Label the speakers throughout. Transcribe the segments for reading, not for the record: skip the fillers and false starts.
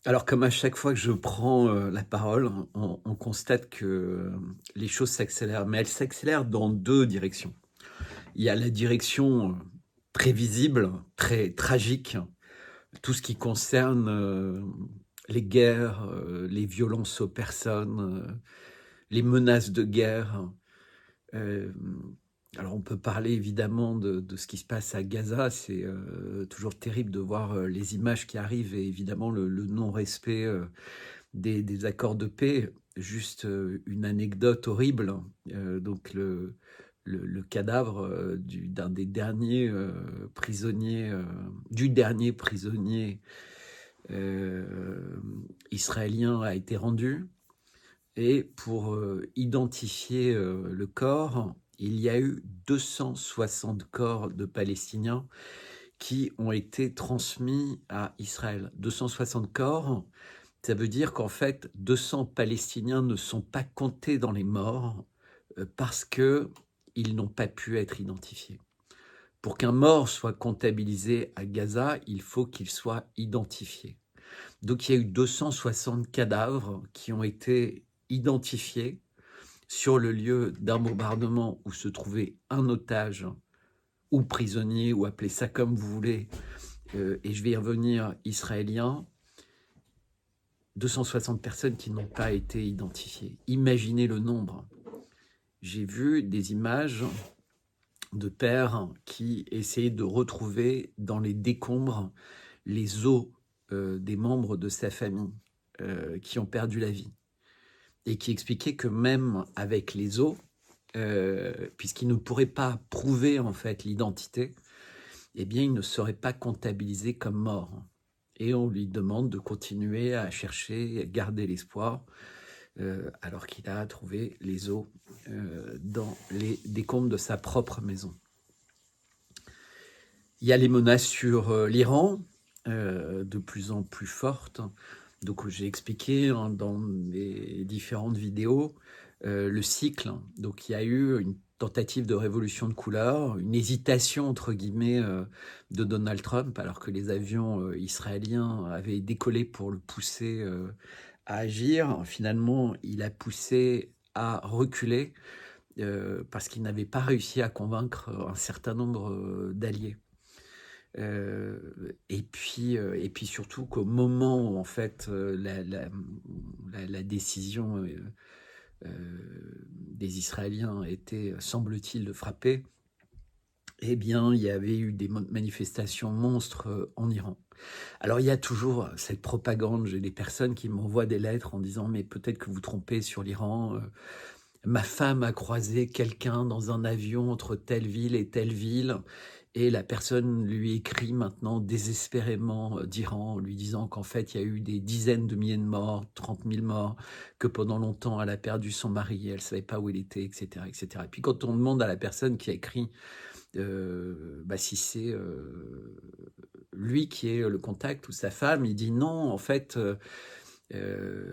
Speaker 1: Alors, comme à chaque fois que je prends, la parole, on constate que, les choses s'accélèrent, mais elles s'accélèrent dans 2 directions. Il y a la direction, très visible, très tragique, tout ce qui concerne, les guerres, les violences aux personnes, les menaces de guerre. Hem, alors on peut parler évidemment de ce qui se passe à Gaza. C'est, toujours terrible de voir, les images qui arrivent et évidemment le non-respect, des accords de paix. Juste, une anecdote horrible, donc le cadavre, d'un des derniers, prisonniers, du dernier prisonnier, israélien a été rendu et pour, identifier, le corps, il y a eu 260 corps de Palestiniens qui ont été transmis à Israël. 260 corps, ça veut dire qu'en fait, 200 Palestiniens ne sont pas comptés dans les morts, parce qu'ils n'ont pas pu être identifiés. Pour qu'un mort soit comptabilisé à Gaza, il faut qu'il soit identifié. Donc il y a eu 260 cadavres qui ont été identifiés sur le lieu d'un bombardement où se trouvait un otage ou prisonnier, ou appelez ça comme vous voulez, et je vais y revenir, israélien. 260 personnes qui n'ont pas été identifiées. Imaginez le nombre. J'ai vu des images de pères qui essayaient de retrouver dans les décombres les os, des membres de sa famille, qui ont perdu la vie, et qui expliquaient que même avec les os, puisqu'ils ne pourraient pas prouver en fait l'identité, eh bien ils ne seraient pas comptabilisés comme morts. Et on lui demande de continuer à chercher, à garder l'espoir, alors qu'il a trouvé les os, dans les décombres de sa propre maison. Il y a les menaces sur, l'Iran, de plus en plus fortes. Donc j'ai expliqué, hein, dans mes différentes vidéos, le cycle. Donc il y a eu une tentative de révolution de couleur, une «hésitation» entre guillemets, de Donald Trump, alors que les avions, israéliens avaient décollé pour le pousser, à agir. Finalement, il a poussé à reculer, parce qu'il n'avait pas réussi à convaincre un certain nombre, d'alliés. Et puis surtout qu'au moment où en fait, la décision, des Israéliens était, semble-t-il, de frapper, eh bien, il y avait eu des manifestations monstres, en Iran. Alors il y a toujours cette propagande. J'ai des personnes qui m'envoient des lettres en disant: «Mais peut-être que vous trompez sur l'Iran, ma femme a croisé quelqu'un dans un avion entre telle ville et telle ville», et la personne lui écrit maintenant désespérément, d'Iran, lui disant qu'en fait, il y a eu des dizaines de milliers de morts, 30 000 morts, que pendant longtemps, elle a perdu son mari, elle ne savait pas où il était, et cetera, et cetera. Et puis quand on demande à la personne qui a écrit, si c'est, lui qui est le contact ou sa femme, il dit: «Non, en fait,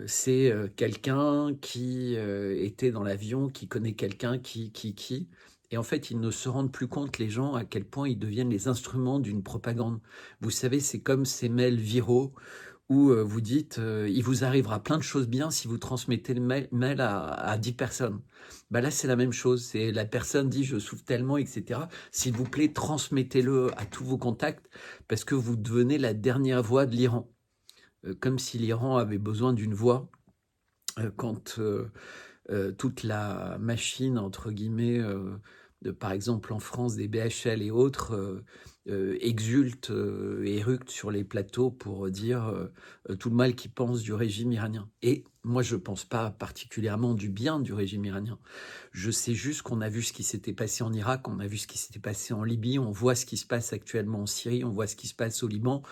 Speaker 1: c'est, quelqu'un qui, était dans l'avion, qui connaît quelqu'un qui», et en fait, ils ne se rendent plus compte, les gens, à quel point ils deviennent les instruments d'une propagande. Vous savez, c'est comme ces mails viraux où, vous dites, «Il vous arrivera plein de choses bien si vous transmettez le mail à 10 personnes». Bah, là, c'est la même chose. C'est la personne dit: «Je souffre tellement, et cetera. S'il vous plaît, transmettez-le à tous vos contacts parce que vous devenez la dernière voix de l'Iran». Comme si l'Iran avait besoin d'une voix, quand, toute la machine entre guillemets, par exemple en France des BHL et autres, exulte, et éructe sur les plateaux pour dire, tout le mal qu'ils pensent du régime iranien. Et moi je pense pas particulièrement du bien du régime iranien. Je sais juste qu'on a vu ce qui s'était passé en Irak, on a vu ce qui s'était passé en Libye, on voit ce qui se passe actuellement en Syrie, on voit ce qui se passe au Liban.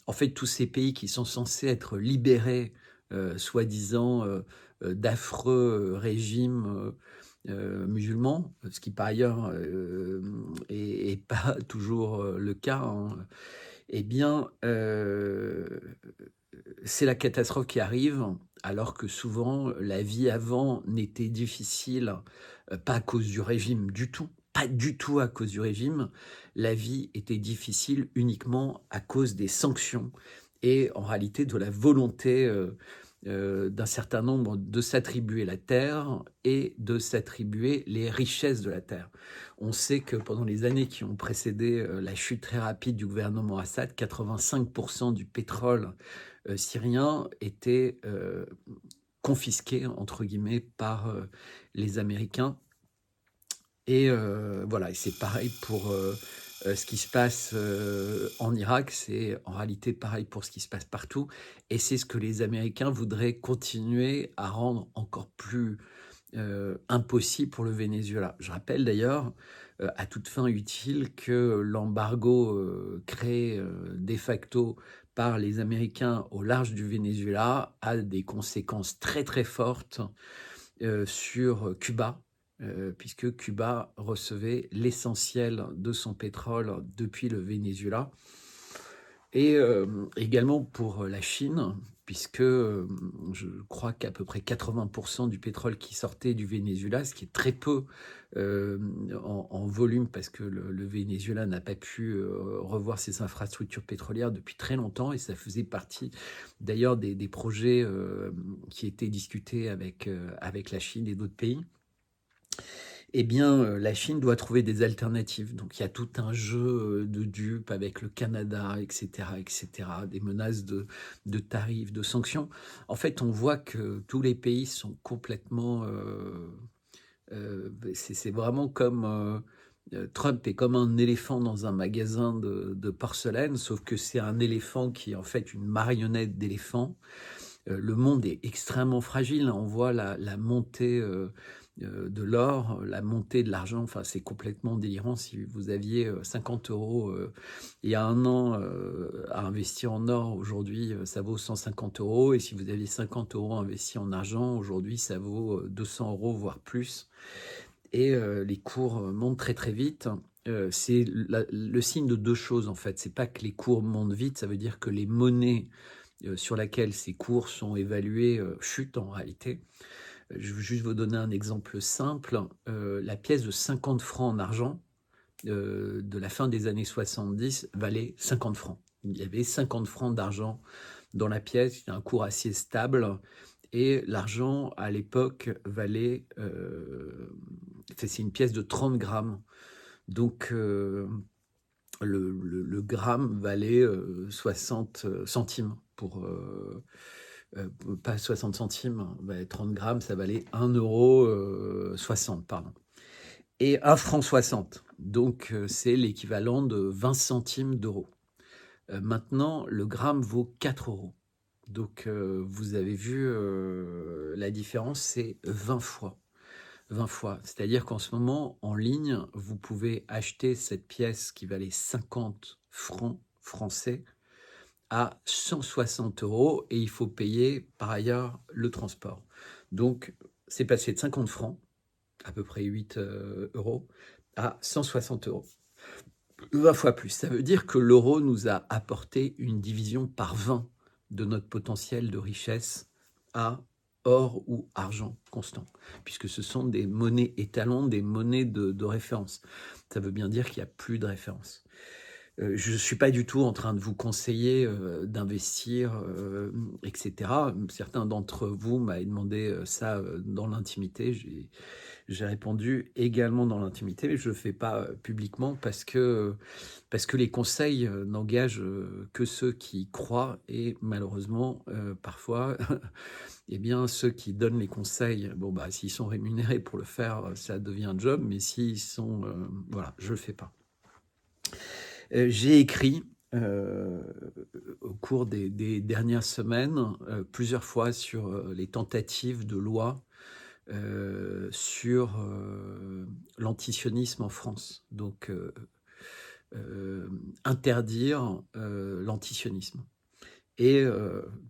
Speaker 1: En fait, tous ces pays qui sont censés être libérés, soi-disant, d'affreux, régimes, musulmans, ce qui par ailleurs, est pas toujours, le cas, hein. Eh bien, c'est la catastrophe qui arrive, alors que souvent la vie avant n'était difficile, pas à cause du régime du tout, pas du tout à cause du régime. La vie était difficile uniquement à cause des sanctions et en réalité de la volonté d'un certain nombre de s'attribuer la terre et de s'attribuer les richesses de la terre. On sait que pendant les années qui ont précédé la chute très rapide du gouvernement Assad, 85% du pétrole syrien était confisqué, entre guillemets, par les Américains. Et voilà, et c'est pareil pour ce qui se passe en Irak, c'est en réalité pareil pour ce qui se passe partout. Et c'est ce que les Américains voudraient continuer à rendre encore plus impossible pour le Venezuela. Je rappelle d'ailleurs, à toute fin utile, que l'embargo créé de facto par les Américains au large du Venezuela a des conséquences très très fortes sur Cuba, puisque Cuba recevait l'essentiel de son pétrole depuis le Venezuela, et également pour la Chine, puisque je crois qu'à peu près 80% du pétrole qui sortait du Venezuela, ce qui est très peu en volume, parce que le Venezuela n'a pas pu revoir ses infrastructures pétrolières depuis très longtemps, et ça faisait partie d'ailleurs des projets qui étaient discutés avec la Chine et d'autres pays. Eh bien, la Chine doit trouver des alternatives. Donc, il y a tout un jeu de dupes avec le Canada, etc., etc., des menaces de tarifs, de sanctions. En fait, on voit que tous les pays sont complètement... c'est vraiment comme... Trump est comme un éléphant dans un magasin de porcelaine, sauf que c'est un éléphant qui est en fait une marionnette d'éléphant. Le monde est extrêmement fragile. On voit la montée de l'or, la montée de l'argent. Enfin, c'est complètement délirant. Si vous aviez 50 euros il y a un an à investir en or, aujourd'hui, ça vaut 150 euros. Et si vous aviez 50 euros investis en argent, aujourd'hui, ça vaut 200 euros, voire plus. Et les cours montent très très vite. C'est le signe de deux choses, en fait. C'est pas que les cours montent vite, ça veut dire que les monnaies sur laquelle ces cours sont évalués chutent en réalité. Je veux juste vous donner un exemple simple. La pièce de 50 francs en argent de la fin des années 70 valait 50 francs. Il y avait 50 francs d'argent dans la pièce, il y a un cours assez stable, et l'argent à l'époque valait... c'est une pièce de 30 grammes. Donc le gramme valait 60 centimes pour... pas 60 centimes, 30 grammes, ça valait 1,60 €, pardon. Et 1 franc 60. Donc, c'est l'équivalent de 20 centimes d'euros. Maintenant, le gramme vaut 4 euros. Donc, vous avez vu la différence, c'est 20 fois. 20 fois. C'est-à-dire qu'en ce moment, en ligne, vous pouvez acheter cette pièce qui valait 50 francs français à 160 € et il faut payer par ailleurs le transport. Donc, c'est passé de 50 francs, à peu près 8 euros, à 160 €. 20 fois plus. Ça veut dire que l'euro nous a apporté une division par 20 de notre potentiel de richesse à or ou argent constant, puisque ce sont des monnaies étalons, des monnaies de référence. Ça veut bien dire qu'il n'y a plus de référence. Je ne suis pas du tout en train de vous conseiller d'investir, etc. Certains d'entre vous m'avaient demandé ça dans l'intimité. J'ai répondu également dans l'intimité, mais je ne le fais pas publiquement parce que les conseils n'engagent que ceux qui croient, et malheureusement, parfois, eh bien, ceux qui donnent les conseils, bon, bah, s'ils sont rémunérés pour le faire, ça devient un job, mais s'ils sont... voilà, je ne le fais pas. J'ai écrit au cours des dernières semaines plusieurs fois sur les tentatives de loi sur l'antisionisme en France. Donc, interdire l'antisionisme et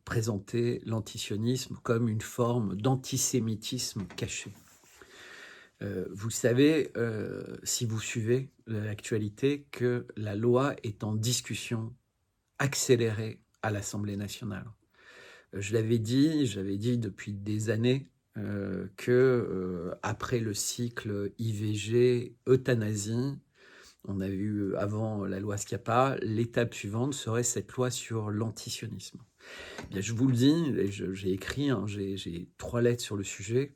Speaker 1: présenter l'antisionisme comme une forme d'antisémitisme caché. Vous savez, si vous suivez l'actualité, que la loi est en discussion accélérée à l'Assemblée nationale. J'avais dit depuis des années que après le cycle IVG, euthanasie, On a eu avant la loi Schiappa. L'étape suivante serait cette loi sur l'antisionisme. Eh bien, je vous le dis, et j'ai écrit, hein, j'ai 3 lettres sur le sujet,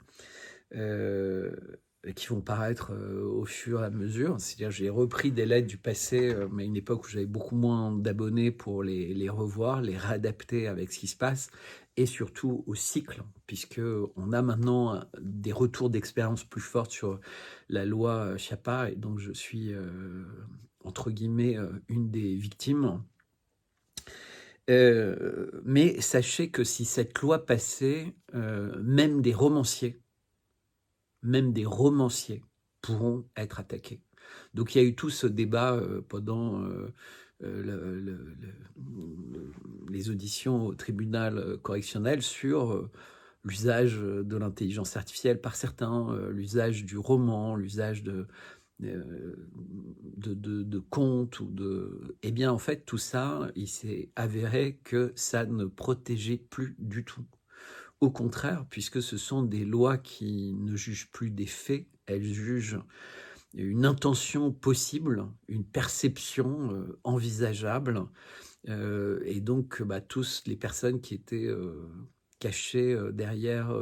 Speaker 1: qui vont paraître au fur et à mesure. C'est-à-dire, j'ai repris des lettres du passé, mais à une époque où j'avais beaucoup moins d'abonnés, pour les revoir, les réadapter avec ce qui se passe, et surtout au cycle, puisqu'on a maintenant des retours d'expérience plus forts sur la loi Schiappa, et donc je suis, entre guillemets, une des victimes. Mais sachez que si cette loi passait, même des romanciers pourront être attaqués. Donc il y a eu tout ce débat pendant les auditions au tribunal correctionnel sur l'usage de l'intelligence artificielle par certains, l'usage du roman, l'usage de contes ou de... Eh bien, en fait, tout ça, il s'est avéré que ça ne protégeait plus du tout. Au contraire, puisque ce sont des lois qui ne jugent plus des faits, elles jugent une intention possible, une perception envisageable, et donc tous les personnes qui étaient cachées derrière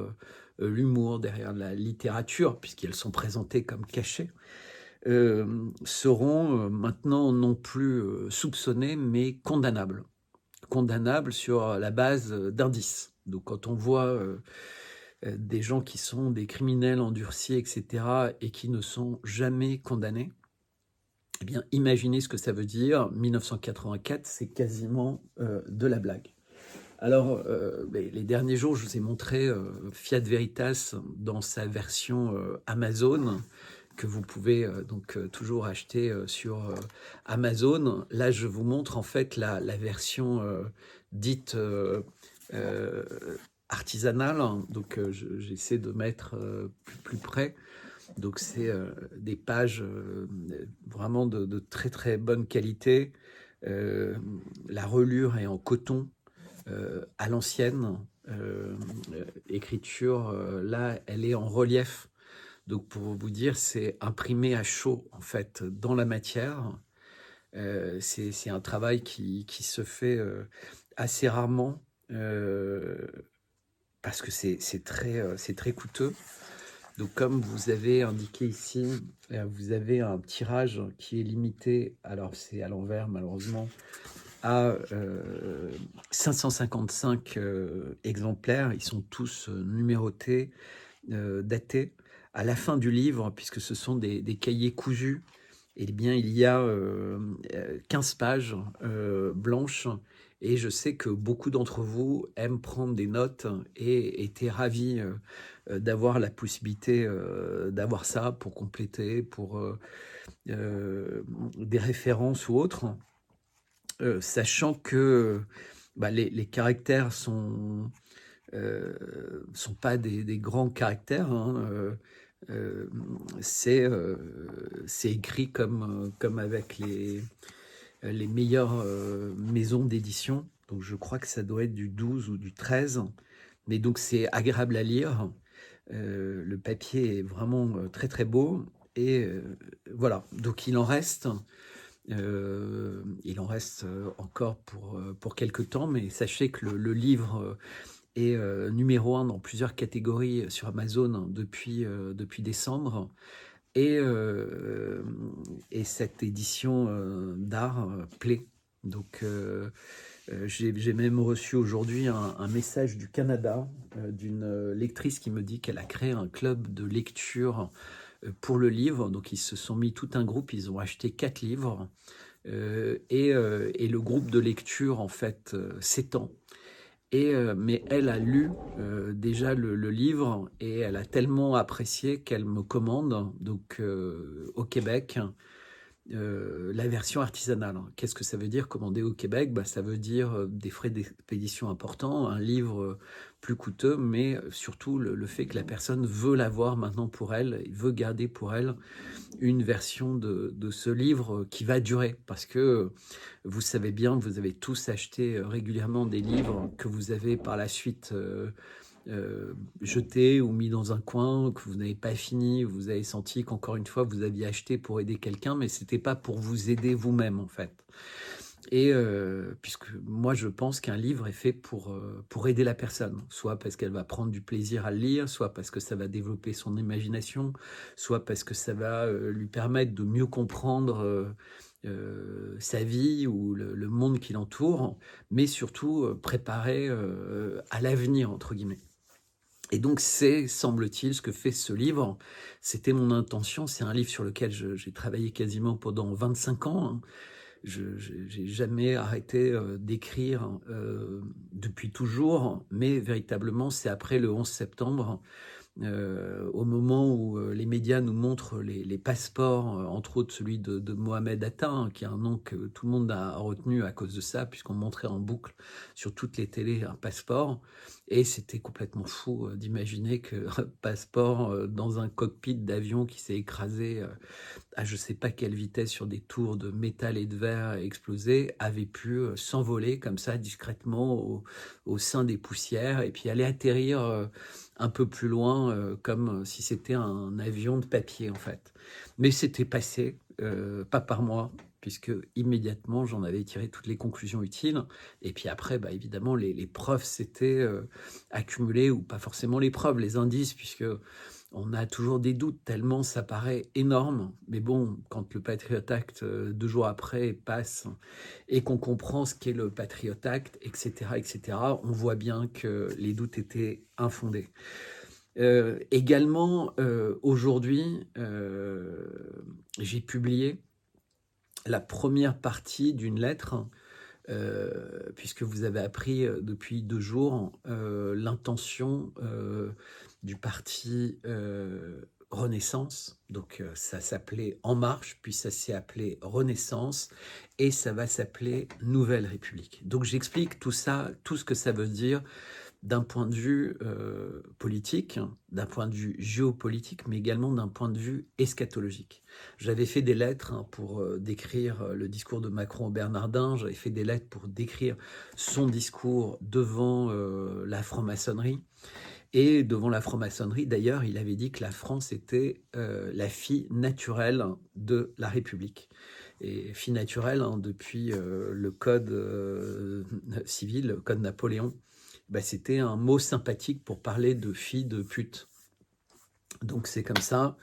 Speaker 1: l'humour, derrière la littérature, puisqu'elles sont présentées comme cachées, seront maintenant non plus soupçonnées, mais condamnables. Condamnables sur la base d'indices. Donc quand on voit des gens qui sont des criminels endurcis, etc., et qui ne sont jamais condamnés, eh bien, imaginez ce que ça veut dire. 1984, c'est quasiment de la blague. Alors, les derniers jours, je vous ai montré Fiat Veritas dans sa version Amazon, que vous pouvez donc toujours acheter sur Amazon. Là, je vous montre en fait la version dite artisanale. Donc, j'essaie de mettre plus près. Donc, c'est des pages vraiment de très très bonne qualité. La relure est en coton à l'ancienne. Écriture, là, elle est en relief. Donc, pour vous dire, c'est imprimé à chaud, en fait, dans la matière. C'est un travail qui se fait assez rarement, parce que c'est très coûteux. Donc, comme vous avez indiqué ici, vous avez un tirage qui est limité, alors c'est à l'envers malheureusement, à 555 exemplaires. Ils sont tous numérotés, datés. À la fin du livre, puisque ce sont des cahiers cousus, eh bien, il y a 15 pages blanches, et je sais que beaucoup d'entre vous aiment prendre des notes et étaient ravis d'avoir la possibilité d'avoir ça pour compléter, pour des références ou autres, sachant que les caractères sont pas des grands caractères, hein, c'est écrit comme avec les meilleures maisons d'édition. Donc je crois que ça doit être du 12 ou du 13. Mais donc c'est agréable à lire. Le papier est vraiment très très beau. Et voilà, donc il en reste encore pour quelques temps. Mais sachez que le livre est numéro 1 dans plusieurs catégories sur Amazon depuis décembre. Et cette édition d'art plaît. Donc j'ai même reçu aujourd'hui un message du Canada d'une lectrice qui me dit qu'elle a créé un club de lecture pour le livre. Donc ils se sont mis tout un groupe, ils ont acheté 4 livres, et le groupe de lecture en fait s'étend. Mais elle a lu déjà le livre, et elle a tellement apprécié qu'elle me commande, donc au Québec, la version artisanale. Qu'est-ce que ça veut dire commander au Québec? Ça veut dire des frais d'expédition importants, un livre plus coûteux, mais surtout le fait que la personne veut l'avoir maintenant pour elle, veut garder pour elle une version de ce livre qui va durer, parce que vous savez bien, vous avez tous acheté régulièrement des livres que vous avez par la suite jeté ou mis dans un coin, que vous n'avez pas fini, vous avez senti qu'encore une fois, vous aviez acheté pour aider quelqu'un, mais c'était pas pour vous aider vous-même, en fait. Et puisque moi, je pense qu'un livre est fait pour aider la personne, soit parce qu'elle va prendre du plaisir à le lire, soit parce que ça va développer son imagination, soit parce que ça va lui permettre de mieux comprendre sa vie ou le monde qui l'entoure, mais surtout préparer à l'avenir, entre guillemets. Et donc c'est, semble-t-il, ce que fait ce livre. C'était mon intention, c'est un livre sur lequel j'ai travaillé quasiment pendant 25 ans, hein. Je n'ai jamais arrêté d'écrire depuis toujours, mais véritablement, c'est après le 11 septembre, au moment où les médias nous montrent les passeports, entre autres celui de Mohamed Atta, hein, qui est un nom que tout le monde a retenu à cause de ça, puisqu'on montrait en boucle sur toutes les télés un passeport. Et c'était complètement fou d'imaginer que passeport dans un cockpit d'avion qui s'est écrasé à je ne sais pas quelle vitesse sur des tours de métal et de verre explosés, avait pu s'envoler comme ça discrètement au sein des poussières et puis aller atterrir un peu plus loin, comme si c'était un avion de papier en fait. Mais c'était passé, pas par moi, puisque immédiatement j'en avais tiré toutes les conclusions utiles. Et puis après, bah, évidemment, les preuves s'étaient accumulées, ou pas forcément les preuves, les indices, puisque on a toujours des doutes tellement ça paraît énorme. Mais bon, quand le Patriot Act, 2 jours après, passe et qu'on comprend ce qu'est le Patriot Act, etc., on voit bien que les doutes étaient infondés. Également, aujourd'hui, j'ai publié la première partie d'une lettre, puisque vous avez appris depuis 2 jours l'intention du parti Renaissance. Donc ça s'appelait En Marche, puis ça s'est appelé Renaissance, et ça va s'appeler Nouvelle République. Donc j'explique tout ça, tout ce que ça veut dire d'un point de vue politique, d'un point de vue géopolitique, mais également d'un point de vue eschatologique. J'avais fait des lettres pour décrire le discours de Macron au Bernardin, j'avais fait des lettres pour décrire son discours devant la franc-maçonnerie. Et devant la franc-maçonnerie, d'ailleurs, il avait dit que la France était la fille naturelle de la République. Et fille naturelle, hein, depuis le code civil, le code Napoléon, bah, c'était un mot sympathique pour parler de fille de pute. Donc c'est comme ça.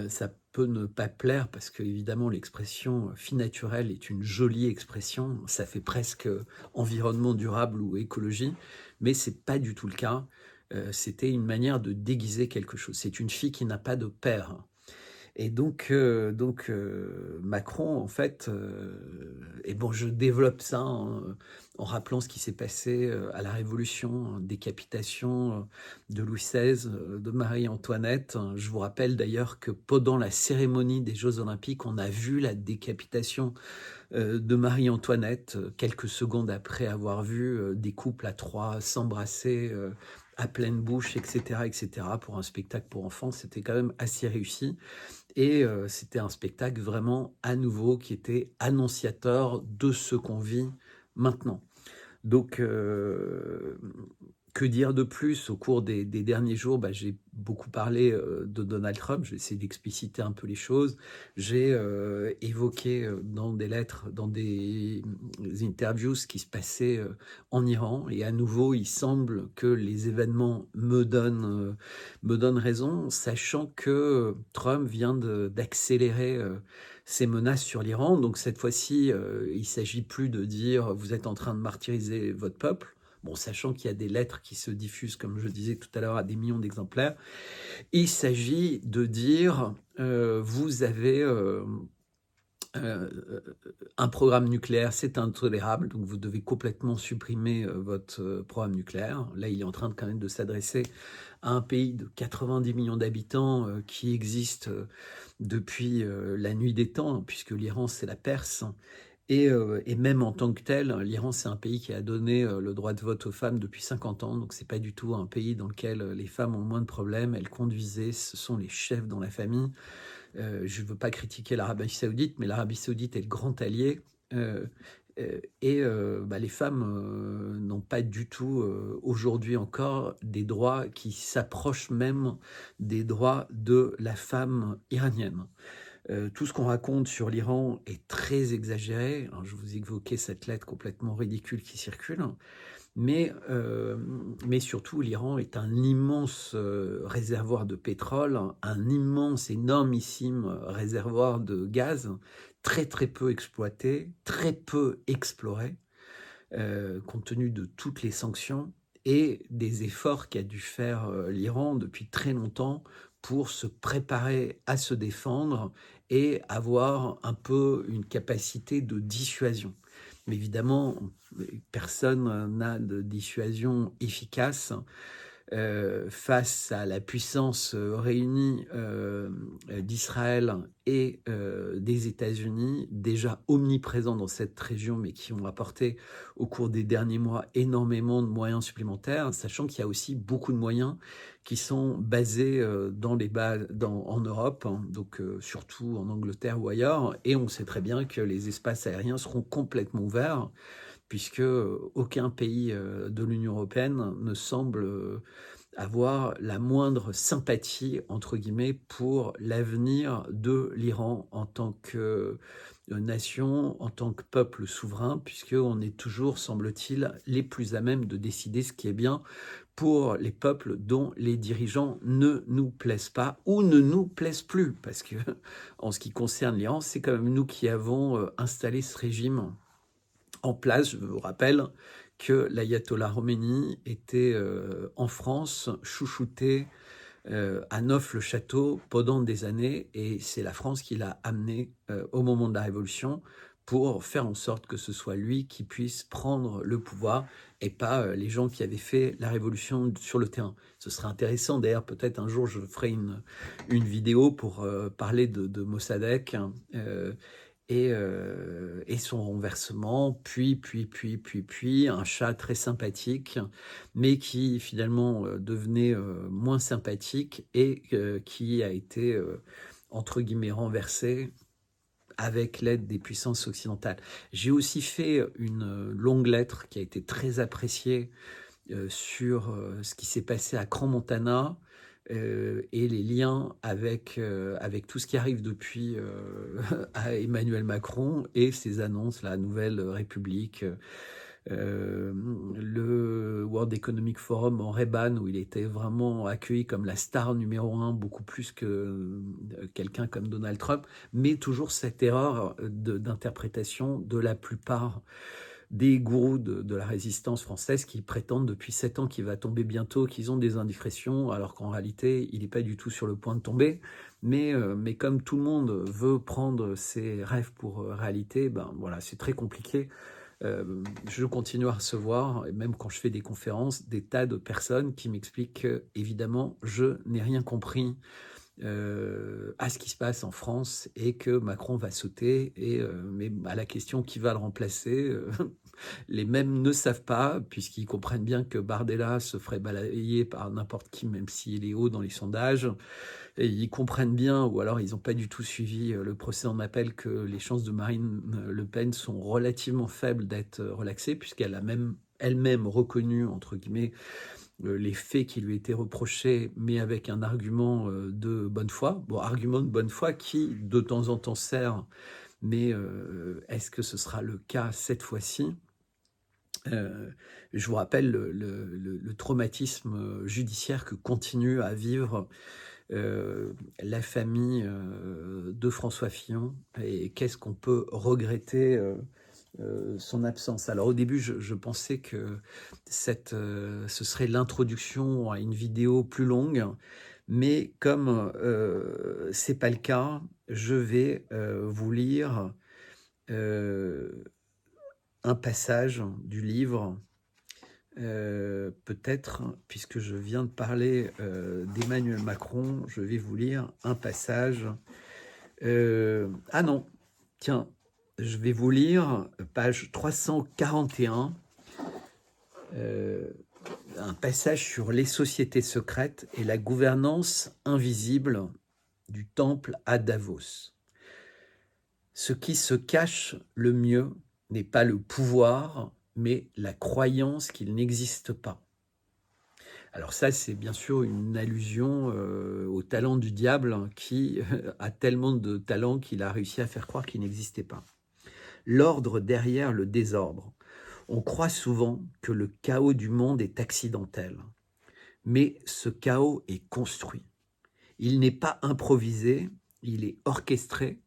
Speaker 1: Ça peut ne pas plaire parce que évidemment l'expression fille naturelle est une jolie expression. Ça fait presque environnement durable ou écologie, mais c'est pas du tout le cas. C'était une manière de déguiser quelque chose. C'est une fille qui n'a pas de père. Et donc Macron, en fait, et bon, je développe ça en rappelant ce qui s'est passé à la Révolution, hein, décapitation de Louis XVI, de Marie-Antoinette. Je vous rappelle d'ailleurs que pendant la cérémonie des Jeux Olympiques, on a vu la décapitation de Marie-Antoinette, quelques secondes après avoir vu des couples à 3 s'embrasser à pleine bouche, etc., pour un spectacle pour enfants. C'était quand même assez réussi. Et c'était un spectacle vraiment à nouveau qui était annonciateur de ce qu'on vit maintenant. Donc, que dire de plus? Au cours des derniers jours, bah, j'ai beaucoup parlé de Donald Trump, j'ai essayé d'expliciter un peu les choses. J'ai évoqué dans des lettres, dans des interviews, ce qui se passait en Iran. Et à nouveau, il semble que les événements me donnent raison, sachant que Trump vient d'accélérer ses menaces sur l'Iran. Donc cette fois-ci, il ne s'agit plus de dire « vous êtes en train de martyriser votre peuple ». Bon, sachant qu'il y a des lettres qui se diffusent, comme je disais tout à l'heure, à des millions d'exemplaires. Il s'agit de dire vous avez un programme nucléaire, c'est intolérable, donc vous devez complètement supprimer votre programme nucléaire. Là, il est en train quand même de s'adresser à un pays de 90 millions d'habitants qui existe depuis la nuit des temps, puisque l'Iran, c'est la Perse. Et même en tant que tel, l'Iran, c'est un pays qui a donné le droit de vote aux femmes depuis 50 ans. Donc, c'est pas du tout un pays dans lequel les femmes ont moins de problèmes. Elles conduisaient, ce sont les chefs dans la famille. Je ne veux pas critiquer l'Arabie Saoudite, mais l'Arabie Saoudite est le grand allié. Les femmes n'ont pas du tout, aujourd'hui encore, des droits qui s'approchent même des droits de la femme iranienne. Tout ce qu'on raconte sur l'Iran est très exagéré. Alors, je vous évoquais cette lettre complètement ridicule qui circule, mais surtout, l'Iran est un immense réservoir de pétrole, un immense, énormissime réservoir de gaz, très très peu exploité, très peu exploré, compte tenu de toutes les sanctions et des efforts qu'a dû faire l'Iran depuis très longtemps pour se préparer à se défendre et avoir un peu une capacité de dissuasion. Mais évidemment, personne n'a de dissuasion efficace face à la puissance réunie d'Israël et des États-Unis, déjà omniprésents dans cette région, mais qui ont apporté au cours des derniers mois énormément de moyens supplémentaires, sachant qu'il y a aussi beaucoup de moyens qui sont basés en Europe, hein, donc surtout en Angleterre ou ailleurs, et on sait très bien que les espaces aériens seront complètement ouverts, puisque aucun pays de l'Union européenne ne semble avoir la moindre sympathie, entre guillemets, pour l'avenir de l'Iran en tant que nation, en tant que peuple souverain, puisqu'on est toujours, semble-t-il, les plus à même de décider ce qui est bien pour les peuples dont les dirigeants ne nous plaisent pas ou ne nous plaisent plus, parce que en ce qui concerne l'Iran, c'est quand même nous qui avons installé ce régime en place. Je vous rappelle que l'ayatollah Khomeini était en France chouchouté à Neuf-le-Château pendant des années, et c'est la France qui l'a amené au moment de la Révolution pour faire en sorte que ce soit lui qui puisse prendre le pouvoir et pas les gens qui avaient fait la Révolution sur le terrain. Ce serait intéressant, d'ailleurs, peut-être un jour je ferai une vidéo pour parler de Mossadegh, et son renversement, puis un chat très sympathique, mais qui finalement devenait moins sympathique et qui a été, entre guillemets, renversé avec l'aide des puissances occidentales. J'ai aussi fait une longue lettre qui a été très appréciée sur ce qui s'est passé à Crans-Montana, et les liens avec tout ce qui arrive depuis à Emmanuel Macron et ses annonces, la Nouvelle République, le World Economic Forum en Reban, où il était vraiment accueilli comme la star numéro 1, beaucoup plus que quelqu'un comme Donald Trump, mais toujours cette erreur d'interprétation de la plupart des gourous de la résistance française qui prétendent depuis 7 ans qu'il va tomber bientôt, qu'ils ont des indiscrétions, alors qu'en réalité, il n'est pas du tout sur le point de tomber. Mais comme tout le monde veut prendre ses rêves pour réalité, ben voilà, c'est très compliqué. Je continue à recevoir, et même quand je fais des conférences, des tas de personnes qui m'expliquent que, évidemment, je n'ai rien compris à ce qui se passe en France et que Macron va sauter. Mais à la question qui va le remplacer, les mêmes ne savent pas, puisqu'ils comprennent bien que Bardella se ferait balayer par n'importe qui, même s'il est haut dans les sondages. Et ils comprennent bien, ou alors ils n'ont pas du tout suivi le procès en appel, que les chances de Marine Le Pen sont relativement faibles d'être relaxées, puisqu'elle a même elle-même reconnu, entre guillemets, les faits qui lui étaient reprochés, mais avec un argument de bonne foi. Bon, argument de bonne foi qui, de temps en temps, sert, mais est-ce que ce sera le cas cette fois-ci ? Je vous rappelle le traumatisme judiciaire que continue à vivre la famille de François Fillon, et qu'est-ce qu'on peut regretter son absence. Alors au début, je pensais que ce serait l'introduction à une vidéo plus longue, mais comme c'est pas le cas, je vais vous lire un passage du livre. Peut-être, puisque je viens de parler d'Emmanuel Macron, je vais vous lire un passage. Ah non, tiens, je vais vous lire page 341, un passage sur les sociétés secrètes et la gouvernance invisible du temple à Davos. Ce qui se cache le mieux n'est pas le pouvoir, mais la croyance qu'il n'existe pas. Alors ça, c'est bien sûr une allusion au talent du diable qui a tellement de talent qu'il a réussi à faire croire qu'il n'existait pas. L'ordre derrière le désordre. On croit souvent que le chaos du monde est accidentel, mais ce chaos est construit. Il n'est pas improvisé, il est orchestré,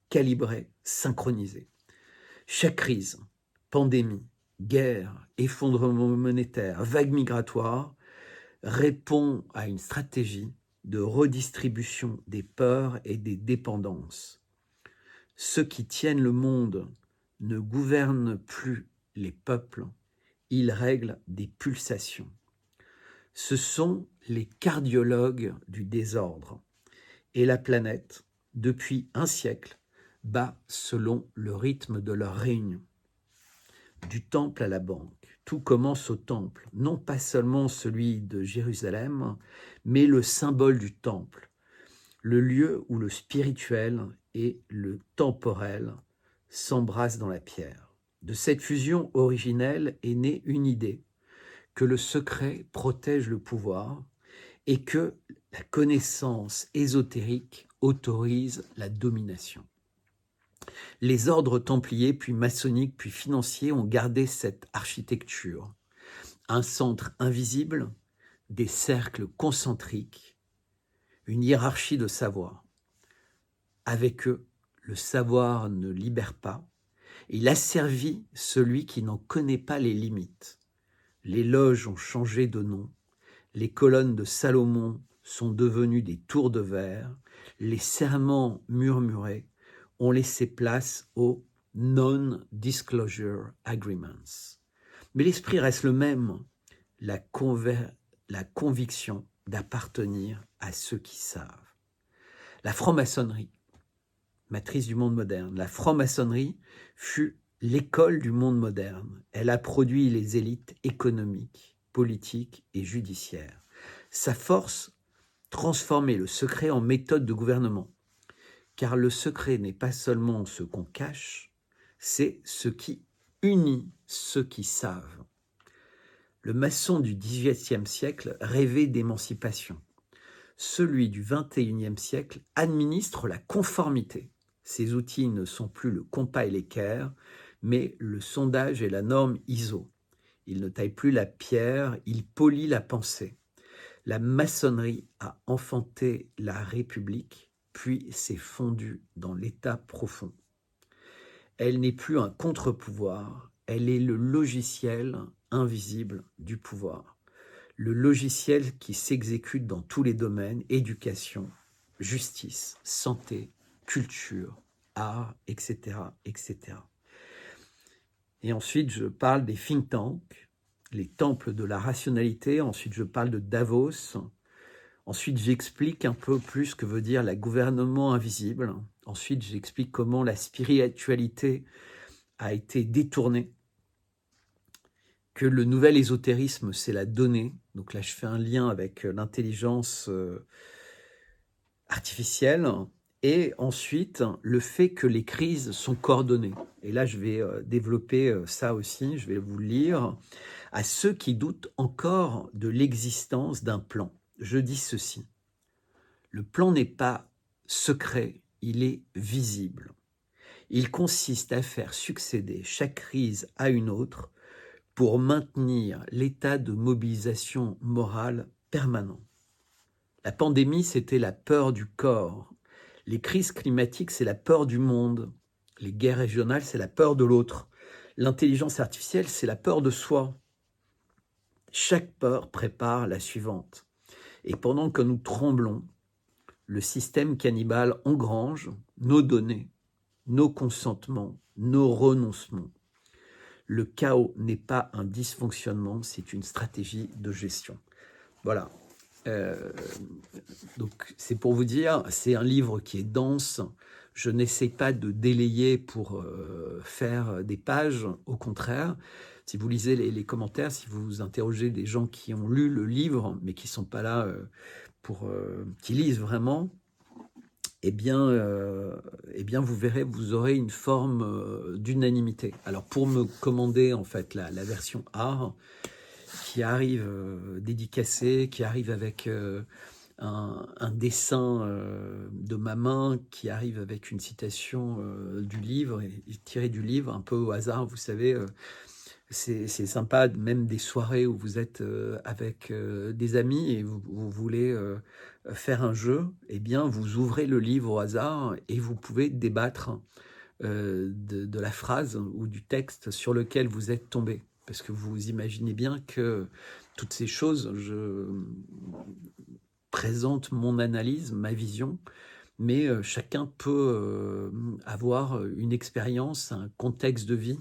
Speaker 1: calibré, synchronisé. Chaque crise, pandémie, guerre, effondrement monétaire, vague migratoire, répond à une stratégie de redistribution des peurs et des dépendances. Ceux qui tiennent le monde ne gouvernent plus les peuples, ils règlent des pulsations. Ce sont les cardiologues du désordre. Et la planète, depuis un siècle, bat selon le rythme de leur réunion. Du temple à la banque, tout commence au temple, non pas seulement celui de Jérusalem, mais le symbole du temple, le lieu où le spirituel et le temporel s'embrassent dans la pierre. De cette fusion originelle est née une idée, que le secret protège le pouvoir et que la connaissance ésotérique autorise la domination. Les ordres templiers, puis maçonniques, puis financiers ont gardé cette architecture. Un centre invisible, des cercles concentriques, une hiérarchie de savoir. Avec eux, le savoir ne libère pas. Il asservit celui qui n'en connaît pas les limites. Les loges ont changé de nom. Les colonnes de Salomon sont devenues des tours de verre. Les serments murmurés ont laissé place aux Non-Disclosure Agreements. Mais l'esprit reste le même, la conviction d'appartenir à ceux qui savent. La franc-maçonnerie, matrice du monde moderne, la franc-maçonnerie fut l'école du monde moderne. Elle a produit les élites économiques, politiques et judiciaires. Sa force, transformer le secret en méthode de gouvernement. Car le secret n'est pas seulement ce qu'on cache, c'est ce qui unit ceux qui savent. Le maçon du XVIIIe siècle rêvait d'émancipation. Celui du XXIe siècle administre la conformité. Ses outils ne sont plus le compas et l'équerre, mais le sondage et la norme ISO. Il ne taille plus la pierre, il polit la pensée. La maçonnerie a enfanté la République, puis s'est fondue dans l'État profond. Elle n'est plus un contre-pouvoir, elle est le logiciel invisible du pouvoir. Le logiciel qui s'exécute dans tous les domaines, éducation, justice, santé, culture, art, etc., etc. Et ensuite, je parle des think tanks, les temples de la rationalité. Ensuite, je parle de Davos. Ensuite, j'explique un peu plus ce que veut dire la gouvernement invisible. Ensuite, j'explique comment la spiritualité a été détournée, que le nouvel ésotérisme, c'est la donnée. Donc là, je fais un lien avec l'intelligence artificielle. Et ensuite, le fait que les crises sont coordonnées. Et là, je vais développer ça aussi, je vais vous le lire. À ceux qui doutent encore de l'existence d'un plan, je dis ceci. Le plan n'est pas secret, il est visible. Il consiste à faire succéder chaque crise à une autre pour maintenir l'état de mobilisation morale permanent. La pandémie, c'était la peur du corps. Les crises climatiques, c'est la peur du monde. Les guerres régionales, c'est la peur de l'autre. L'intelligence artificielle, c'est la peur de soi. Chaque peur prépare la suivante. Et pendant que nous tremblons, le système cannibale engrange nos données, nos consentements, nos renoncements. Le chaos n'est pas un dysfonctionnement, c'est une stratégie de gestion. Voilà. Donc c'est pour vous dire, c'est un livre qui est dense. Je n'essaie pas de délayer pour faire des pages. Au contraire, si vous lisez les commentaires, si vous interrogez des gens qui ont lu le livre, mais qui ne sont pas là qui lisent vraiment, eh bien, vous verrez, vous aurez une forme d'unanimité. Alors, pour me commander, en fait, la version art, qui arrive dédicacée, qui arrive avec un dessin de ma main, qui arrive avec une citation du livre, et tirée du livre, un peu au hasard, vous savez. C'est sympa, même des soirées où vous êtes avec des amis et vous voulez faire un jeu, eh bien, vous ouvrez le livre au hasard et vous pouvez débattre de la phrase ou du texte sur lequel vous êtes tombé. Parce que vous imaginez bien que toutes ces choses, je présente mon analyse, ma vision, mais chacun peut avoir une expérience, un contexte de vie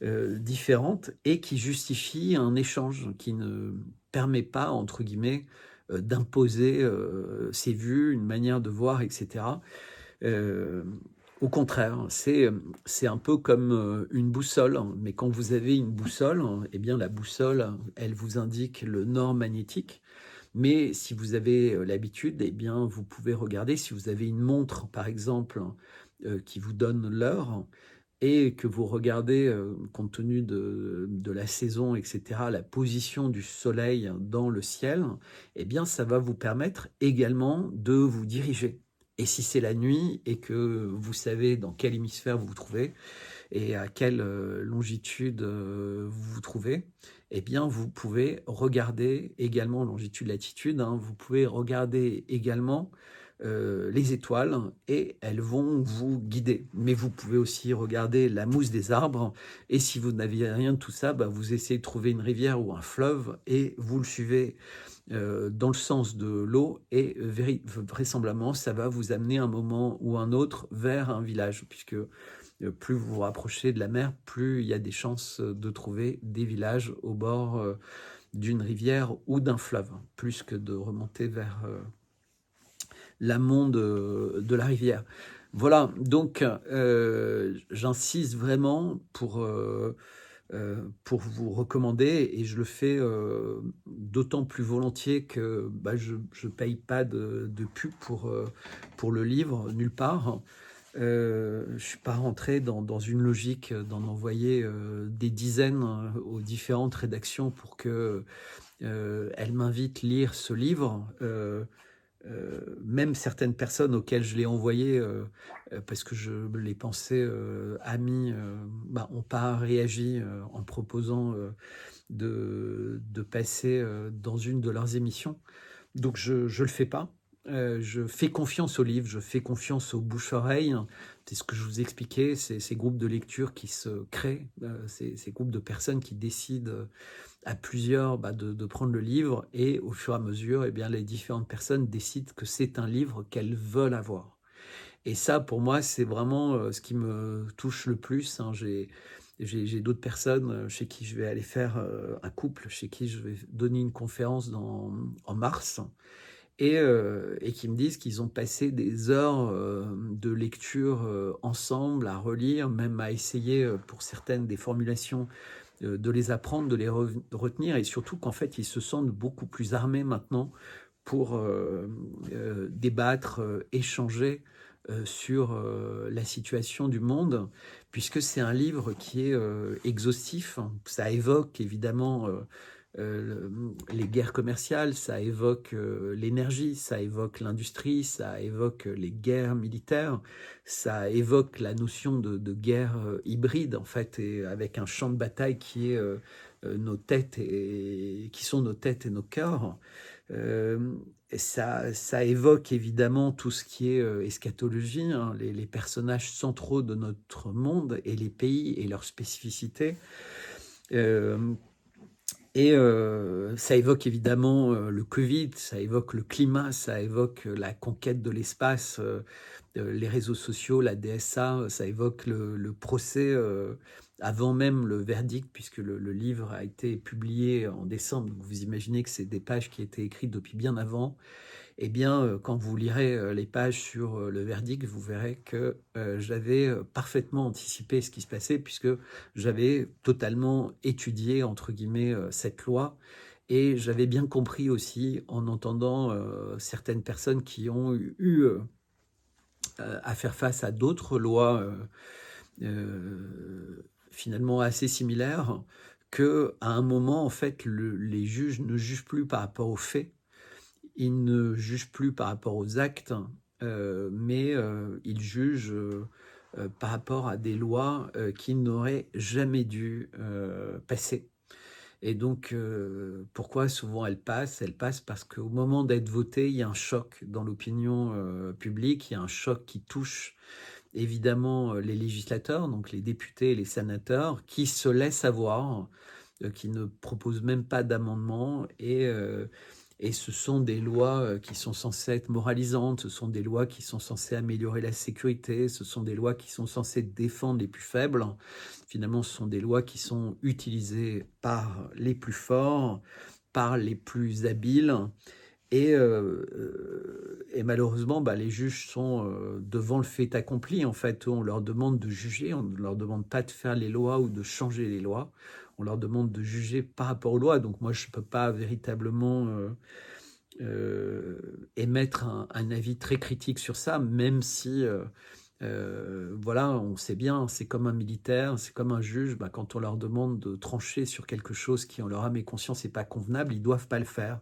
Speaker 1: différente et qui justifie un échange qui ne permet pas, entre guillemets, d'imposer ses vues, une manière de voir, etc. Euh, Au contraire, c'est un peu comme une boussole, mais quand vous avez une boussole, eh bien la boussole, elle vous indique le nord magnétique. Mais si vous avez l'habitude, eh bien vous pouvez regarder, si vous avez une montre, par exemple, qui vous donne l'heure, et que vous regardez, compte tenu de la saison, etc., la position du soleil dans le ciel, eh bien, ça va vous permettre également de vous diriger. Et si c'est la nuit et que vous savez dans quel hémisphère vous vous trouvez et à quelle longitude vous vous trouvez, eh bien, vous pouvez regarder également longitude, latitude, hein, vous pouvez regarder également les étoiles et elles vont vous guider. Mais vous pouvez aussi regarder la mousse des arbres et si vous n'avez rien de tout ça, bah, vous essayez de trouver une rivière ou un fleuve et vous le suivez dans le sens de l'eau et vraisemblablement ça va vous amener un moment ou un autre vers un village puisque plus vous vous rapprochez de la mer, plus il y a des chances de trouver des villages au bord d'une rivière ou d'un fleuve, plus que de remonter vers l'amont de la rivière. Voilà, donc j'insiste vraiment pour vous recommander et je le fais d'autant plus volontiers que bah, je ne paye pas de pub pour le livre, nulle part. Je ne suis pas rentré dans une logique d'en envoyer des dizaines aux différentes rédactions pour que elles m'invitent à lire ce livre. Même certaines personnes auxquelles je l'ai envoyé, parce que je les pensais amis, bah, n'ont pas réagi en proposant de passer dans une de leurs émissions. Donc je ne le fais pas. Je fais confiance aux livres, je fais confiance aux bouche-oreilles. C'est ce que je vous expliquais, ces groupes de lecture qui se créent, ces groupes de personnes qui décident à plusieurs bah, de prendre le livre et au fur et à mesure, eh bien, les différentes personnes décident que c'est un livre qu'elles veulent avoir. Et ça, pour moi, c'est vraiment ce qui me touche le plus. Hein. J'ai d'autres personnes chez qui je vais aller faire un couple, chez qui je vais donner une conférence en mars, et qui me disent qu'ils ont passé des heures de lecture ensemble, à relire, même à essayer pour certaines des formulations de les apprendre, de les retenir, et surtout qu'en fait, ils se sentent beaucoup plus armés maintenant pour débattre, échanger sur la situation du monde, puisque c'est un livre qui est exhaustif. Ça évoque évidemment les guerres commerciales, ça évoque l'énergie, ça évoque l'industrie, ça évoque les guerres militaires, ça évoque la notion de guerre hybride, en fait, et avec un champ de bataille qui est nos têtes et qui sont nos têtes et nos cœurs. Ça évoque évidemment tout ce qui est eschatologie, hein, les personnages centraux de notre monde et les pays et leurs spécificités. Ça évoque évidemment le Covid, ça évoque le climat, ça évoque la conquête de l'espace, les réseaux sociaux, la DSA, ça évoque le procès avant même le verdict, puisque le livre a été publié en décembre. Donc vous imaginez que c'est des pages qui étaient écrites depuis bien avant. Eh bien, quand vous lirez les pages sur le verdict, vous verrez que j'avais parfaitement anticipé ce qui se passait, puisque j'avais totalement étudié, entre guillemets, cette loi. Et j'avais bien compris aussi, en entendant certaines personnes qui ont eu à faire face à d'autres lois finalement assez similaires, qu'à un moment, en fait, les juges ne jugent plus par rapport aux faits, ils ne jugent plus par rapport aux actes, mais ils jugent par rapport à des lois qui n'auraient jamais dû passer. Et donc, pourquoi souvent elles passent? Elles passent parce qu'au moment d'être votées, il y a un choc dans l'opinion publique, il y a un choc qui touche évidemment les législateurs, donc les députés et les sénateurs, qui se laissent avoir, qui ne proposent même pas d'amendement et ce sont des lois qui sont censées être moralisantes, ce sont des lois qui sont censées améliorer la sécurité, ce sont des lois qui sont censées défendre les plus faibles. Finalement, ce sont des lois qui sont utilisées par les plus forts, par les plus habiles. Et malheureusement, les juges sont devant le fait accompli. En fait, on leur demande de juger, on ne leur demande pas de faire les lois ou de changer les lois. On leur demande de juger par rapport aux lois. Donc moi, je ne peux pas véritablement émettre un avis très critique sur ça, même si, voilà, on sait bien, c'est comme un militaire, c'est comme un juge. Quand on leur demande de trancher sur quelque chose qui, en leur âme et conscience, n'est pas convenable, ils ne doivent pas le faire.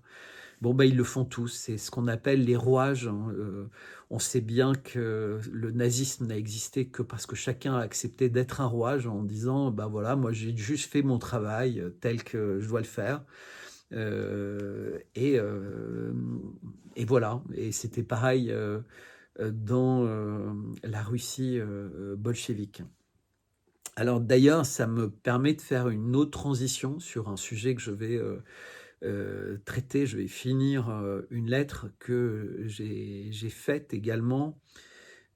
Speaker 1: Bon, ils le font tous. C'est ce qu'on appelle les rouages. On sait bien que le nazisme n'a existé que parce que chacun a accepté d'être un rouage en disant, voilà, moi j'ai juste fait mon travail tel que je dois le faire. Et voilà. Et c'était pareil dans la Russie bolchevique. Alors d'ailleurs, ça me permet de faire une autre transition sur un sujet que je vais traiter. Je vais finir une lettre que j'ai faite également,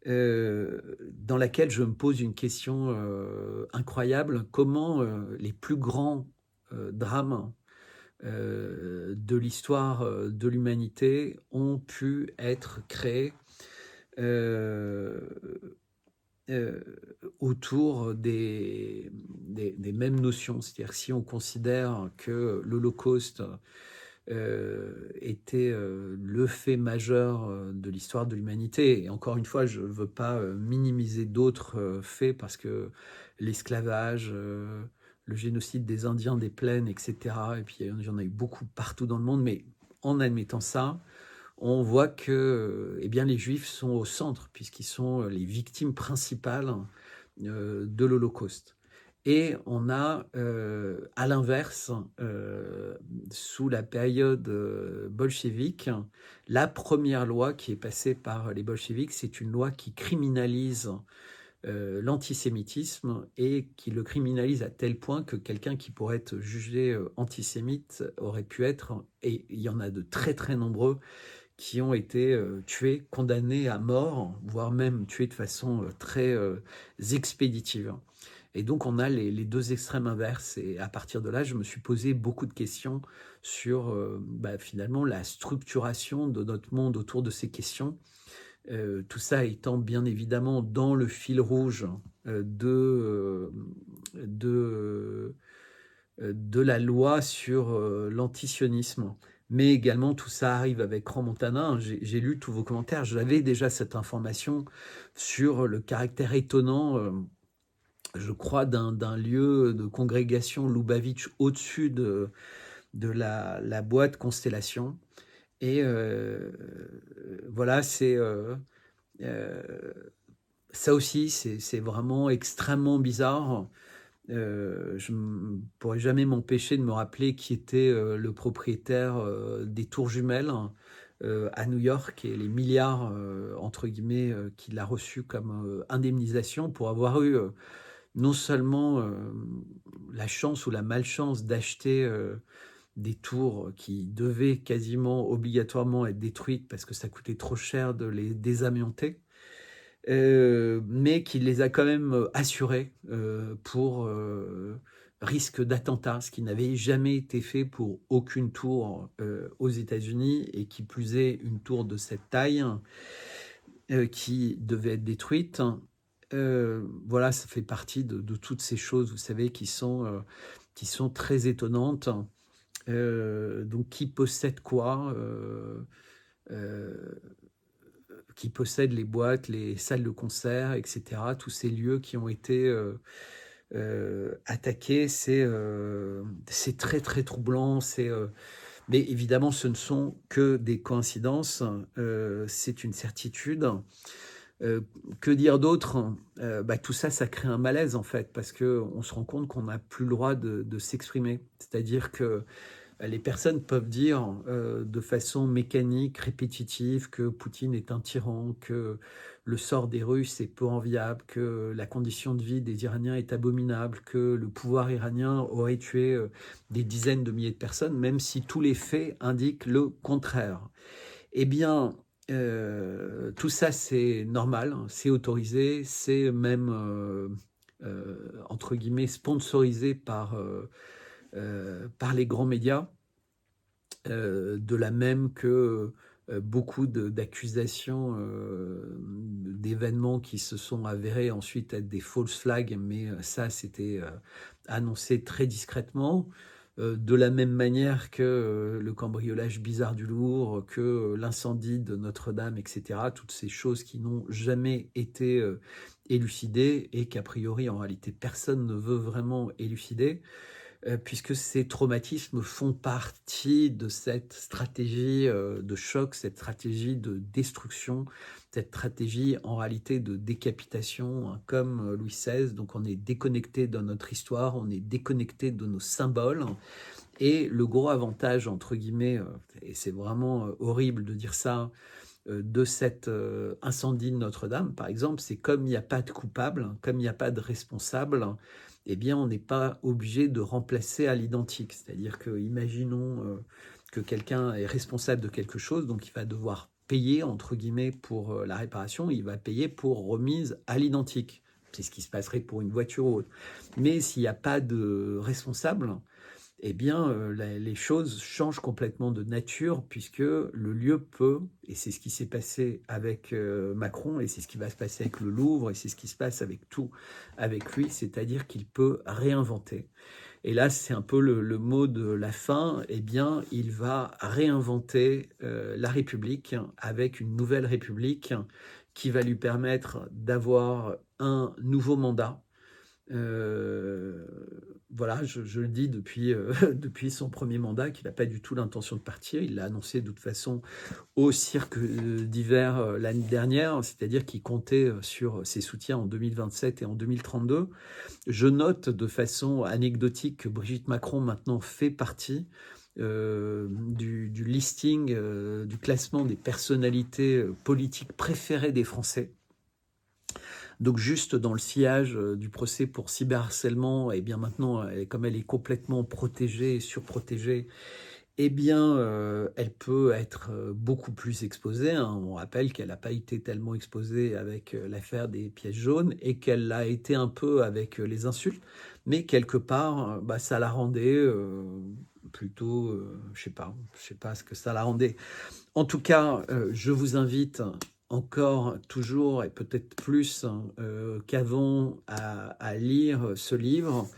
Speaker 1: dans laquelle je me pose une question incroyable. Comment les plus grands drames de l'histoire de l'humanité ont pu être créés euh, autour des mêmes notions. C'est-à-dire si on considère que l'Holocauste était le fait majeur de l'histoire de l'humanité, et encore une fois, je ne veux pas minimiser d'autres faits, parce que l'esclavage, le génocide des Indiens des plaines, etc., et puis il y en a eu beaucoup partout dans le monde, mais en admettant ça, on voit que les Juifs sont au centre, puisqu'ils sont les victimes principales de l'Holocauste. Et on a, à l'inverse, sous la période bolchevique, la première loi qui est passée par les bolcheviks, c'est une loi qui criminalise l'antisémitisme, et qui le criminalise à tel point que quelqu'un qui pourrait être jugé antisémite aurait pu être, et il y en a de très très nombreux, qui ont été tués, condamnés à mort, voire même tués de façon très expéditive. Et donc on a les deux extrêmes inverses, et à partir de là, je me suis posé beaucoup de questions sur finalement la structuration de notre monde autour de ces questions. Tout ça étant bien évidemment dans le fil rouge de la loi sur l'antisionisme. Mais également, tout ça arrive avec Grand Montana. J'ai lu tous vos commentaires. J'avais déjà cette information sur le caractère étonnant, je crois, d'un lieu de congrégation Lubavitch au-dessus de la boîte Constellation. Et voilà, c'est ça aussi, c'est vraiment extrêmement bizarre. Je ne pourrais jamais m'empêcher de me rappeler qui était le propriétaire des tours jumelles à New York, et les milliards, entre guillemets, qu'il a reçus comme indemnisation pour avoir eu non seulement la chance ou la malchance d'acheter des tours qui devaient quasiment obligatoirement être détruites parce que ça coûtait trop cher de les désamianter, mais qui les a quand même assurés pour risque d'attentat, ce qui n'avait jamais été fait pour aucune tour aux États-Unis, et qui plus est une tour de cette taille qui devait être détruite. Voilà, ça fait partie de toutes ces choses, vous savez, qui sont très étonnantes. Donc, qui possède quoi, qui possède les boîtes, les salles de concert, etc. Tous ces lieux qui ont été attaqués, c'est très très troublant. Mais évidemment, ce ne sont que des coïncidences, c'est une certitude. Que dire d'autre? Tout ça, ça crée un malaise en fait, parce qu'on se rend compte qu'on n'a plus le droit de s'exprimer. C'est-à-dire que les personnes peuvent dire de façon mécanique, répétitive, que Poutine est un tyran, que le sort des Russes est peu enviable, que la condition de vie des Iraniens est abominable, que le pouvoir iranien aurait tué des dizaines de milliers de personnes, même si tous les faits indiquent le contraire. Eh bien, tout ça, c'est normal, c'est autorisé, c'est même, entre guillemets, sponsorisé par les grands médias, de la même que beaucoup d'accusations, d'événements qui se sont avérés ensuite être des false flags, mais ça, c'était annoncé très discrètement. De la même manière que le cambriolage bizarre du Louvre, que l'incendie de Notre-Dame, etc. Toutes ces choses qui n'ont jamais été élucidées et qu'a priori, en réalité, personne ne veut vraiment élucider, puisque ces traumatismes font partie de cette stratégie de choc, cette stratégie de destruction, cette stratégie en réalité de décapitation, hein, comme Louis XVI. Donc on est déconnecté de notre histoire, on est déconnecté de nos symboles. Et le gros avantage, entre guillemets, et c'est vraiment horrible de dire ça, de cet incendie de Notre-Dame, par exemple, c'est comme il n'y a pas de coupable, comme il n'y a pas de responsable, eh bien, on n'est pas obligé de remplacer à l'identique. C'est-à-dire que, imaginons que quelqu'un est responsable de quelque chose, donc il va devoir payer, entre guillemets, pour la réparation, il va payer pour remise à l'identique. C'est ce qui se passerait pour une voiture ou autre. Mais s'il n'y a pas de responsable, eh bien, les choses changent complètement de nature, puisque le lieu peut, et c'est ce qui s'est passé avec Macron, et c'est ce qui va se passer avec le Louvre, et c'est ce qui se passe avec tout avec lui, c'est-à-dire qu'il peut réinventer. Et là, c'est un peu le mot de la fin, eh bien, il va réinventer la République avec une nouvelle République qui va lui permettre d'avoir un nouveau mandat. Voilà, je le dis depuis, depuis son premier mandat, qu'il n'a pas du tout l'intention de partir. Il l'a annoncé de toute façon au cirque d'hiver l'année dernière, c'est-à-dire qu'il comptait sur ses soutiens en 2027 et en 2032. Je note de façon anecdotique que Brigitte Macron maintenant fait partie du listing, du classement des personnalités politiques préférées des Français. Donc juste dans le sillage du procès pour cyberharcèlement, et bien maintenant, comme elle est complètement protégée et surprotégée, eh bien, elle peut être beaucoup plus exposée, hein. On rappelle qu'elle n'a pas été tellement exposée avec l'affaire des pièces jaunes et qu'elle l'a été un peu avec les insultes, mais quelque part, ça la rendait plutôt, je sais pas ce que ça la rendait. En tout cas, je vous invite encore, toujours et peut-être plus qu'avant à lire ce livre.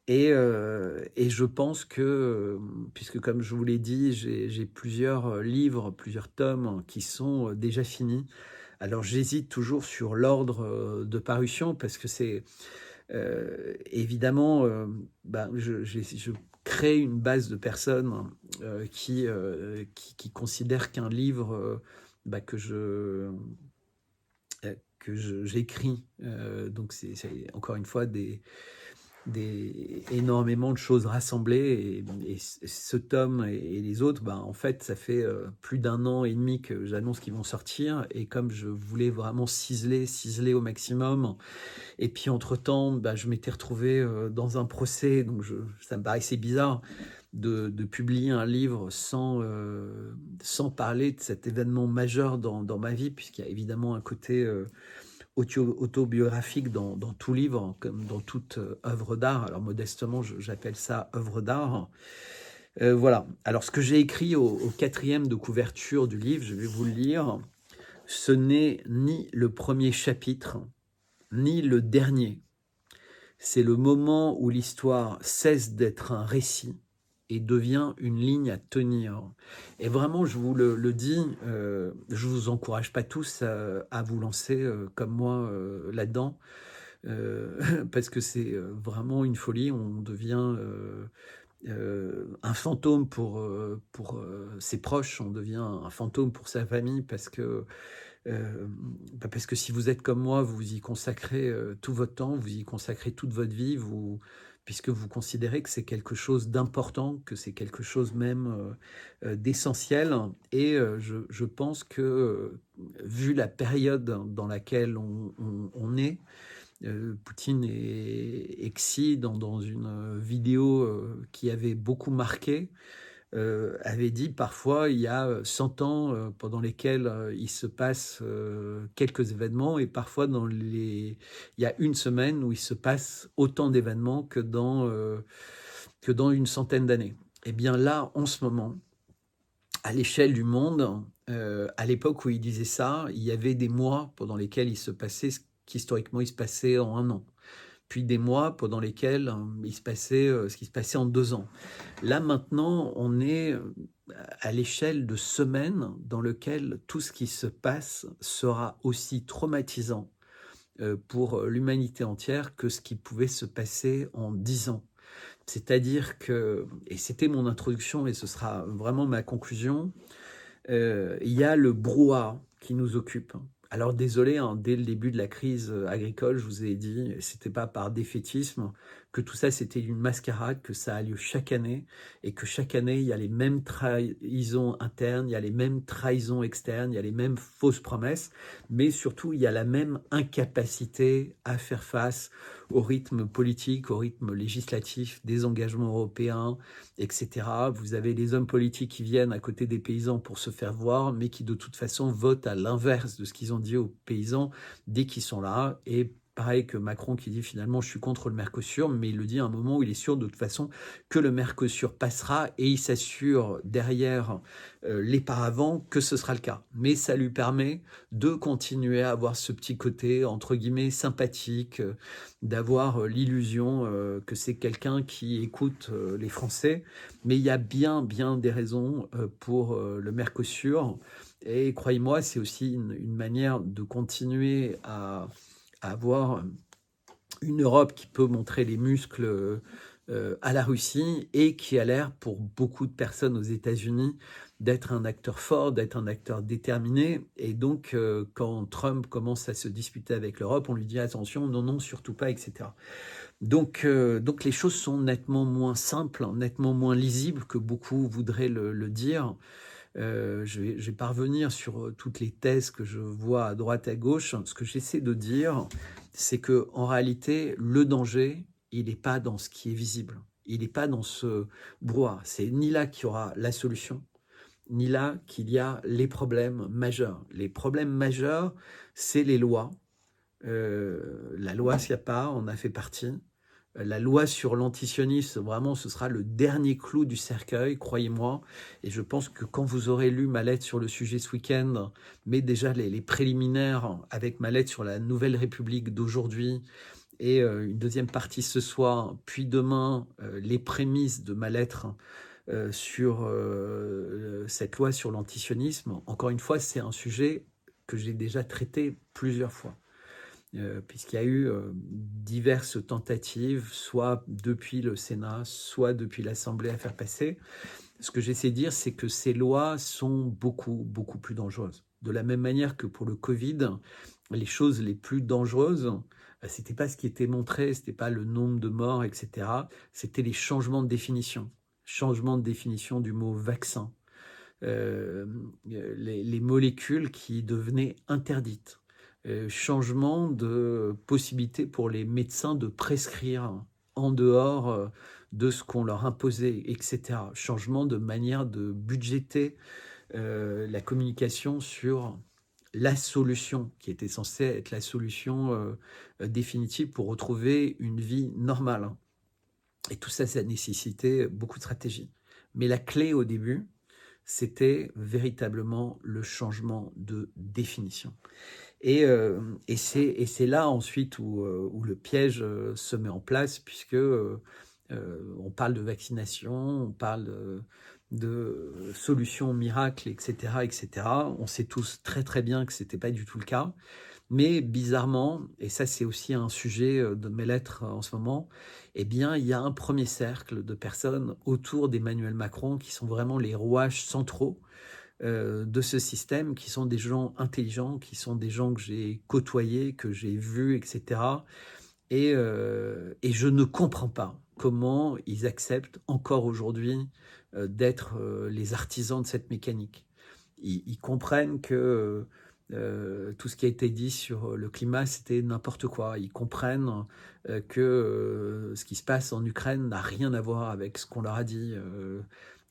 Speaker 1: Et je pense que, puisque comme je vous l'ai dit, j'ai plusieurs livres, plusieurs tomes qui sont déjà finis. Alors j'hésite toujours sur l'ordre de parution, parce que c'est évidemment, je crée une base de personnes qui considèrent qu'un livre que j'écris, donc c'est encore une fois énormément de choses rassemblées, et ce tome et les autres, en fait, ça fait plus d'1 an et demi que j'annonce qu'ils vont sortir, et comme je voulais vraiment ciseler au maximum, et puis entre-temps, je m'étais retrouvé dans un procès, donc ça me paraissait bizarre de publier un livre sans parler de cet événement majeur dans ma vie, puisqu'il y a évidemment un côté autobiographique dans tout livre, comme dans toute œuvre d'art. Alors modestement, j'appelle ça œuvre d'art. Voilà. Alors ce que j'ai écrit au 4e de couverture du livre, je vais vous le lire. Ce n'est ni le premier chapitre, ni le dernier. C'est le moment où l'histoire cesse d'être un récit et devient une ligne à tenir. Et vraiment, je vous le dis, je vous encourage pas tous à vous lancer comme moi là-dedans, parce que c'est vraiment une folie. On devient un fantôme pour ses proches, on devient un fantôme pour sa famille parce que si vous êtes comme moi, vous y consacrez tout votre temps, vous y consacrez toute votre vie, puisque vous considérez que c'est quelque chose d'important, que c'est quelque chose même d'essentiel. Et je pense que, vu la période dans laquelle on est, Poutine et Xi, dans une vidéo qui avait beaucoup marqué, avait dit parfois il y a 100 ans pendant lesquels il se passe quelques événements et parfois il y a une semaine où il se passe autant d'événements que dans une centaine d'années. Et bien là, en ce moment, à l'échelle du monde, à l'époque où il disait ça, il y avait des mois pendant lesquels il se passait ce qu'historiquement il se passait en un an. Puis des mois pendant lesquels il se passait ce qui se passait en 2 ans. Là maintenant, on est à l'échelle de semaines dans lequel tout ce qui se passe sera aussi traumatisant pour l'humanité entière que ce qui pouvait se passer en 10 ans. C'est-à-dire que, et c'était mon introduction et ce sera vraiment ma conclusion, il y a le brouhaha qui nous occupe. Alors désolé, hein, dès le début de la crise agricole, je vous ai dit, c'était pas par défaitisme, que tout ça c'était une mascarade, que ça a lieu chaque année, et que chaque année il y a les mêmes trahisons internes, il y a les mêmes trahisons externes, il y a les mêmes fausses promesses, mais surtout il y a la même incapacité à faire face au rythme politique, au rythme législatif, des engagements européens, etc. Vous avez les hommes politiques qui viennent à côté des paysans pour se faire voir, mais qui de toute façon votent à l'inverse de ce qu'ils ont dit aux paysans dès qu'ils sont là. Et pareil que Macron qui dit finalement je suis contre le Mercosur, mais il le dit à un moment où il est sûr de toute façon que le Mercosur passera et il s'assure derrière les paravents que ce sera le cas. Mais ça lui permet de continuer à avoir ce petit côté entre guillemets sympathique, d'avoir l'illusion que c'est quelqu'un qui écoute les Français. Mais il y a bien des raisons pour le Mercosur. Et croyez-moi, c'est aussi une manière de continuer à avoir une Europe qui peut montrer les muscles à la Russie et qui a l'air, pour beaucoup de personnes aux États-Unis, d'être un acteur fort, d'être un acteur déterminé. Et donc, quand Trump commence à se disputer avec l'Europe, on lui dit attention, non, non, surtout pas, etc. Donc les choses sont nettement moins simples, nettement moins lisibles que beaucoup voudraient le dire. Je vais pas revenir sur toutes les thèses que je vois à droite à gauche. Ce que j'essaie de dire, c'est que en réalité, le danger, il n'est pas dans ce qui est visible. Il n'est pas dans ce brouhaha. C'est ni là qu'il y aura la solution, ni là qu'il y a les problèmes majeurs. Les problèmes majeurs, c'est les lois. La loi Schiappa en a fait partie. La loi sur l'antisionisme, vraiment, ce sera le dernier clou du cercueil, croyez-moi. Et je pense que quand vous aurez lu ma lettre sur le sujet ce week-end, mais déjà les préliminaires avec ma lettre sur la Nouvelle République d'aujourd'hui, et une deuxième partie ce soir, puis demain, les prémices de ma lettre sur cette loi sur l'antisionisme, encore une fois, c'est un sujet que j'ai déjà traité plusieurs fois. Puisqu'il y a eu diverses tentatives, soit depuis le Sénat, soit depuis l'Assemblée à faire passer. Ce que j'essaie de dire, c'est que ces lois sont beaucoup plus dangereuses. De la même manière que pour le Covid, les choses les plus dangereuses, c'était pas ce qui était montré, c'était pas le nombre de morts, etc. C'était les changements de définition. Changement de définition du mot vaccin. Les molécules qui devenaient interdites. Changement de possibilité pour les médecins de prescrire en dehors de ce qu'on leur imposait, etc. Changement de manière de budgéter la communication sur la solution qui était censée être la solution définitive pour retrouver une vie normale. Et tout ça, ça a nécessité beaucoup de stratégie. Mais la clé au début, c'était véritablement le changement de définition. Et c'est là ensuite où le piège se met en place, puisque On parle de vaccination, on parle de solutions miracles, etc., etc. On sait tous très très bien que ce n'était pas du tout le cas. Mais bizarrement, et ça c'est aussi un sujet de mes lettres en ce moment, eh bien il y a un premier cercle de personnes autour d'Emmanuel Macron qui sont vraiment les rouages centraux de ce système, qui sont des gens intelligents, qui sont des gens que j'ai côtoyés, que j'ai vus, etc. Et je ne comprends pas comment ils acceptent encore aujourd'hui d'être les artisans de cette mécanique. Ils comprennent que tout ce qui a été dit sur le climat, c'était n'importe quoi. Ils comprennent que ce qui se passe en Ukraine n'a rien à voir avec ce qu'on leur a dit.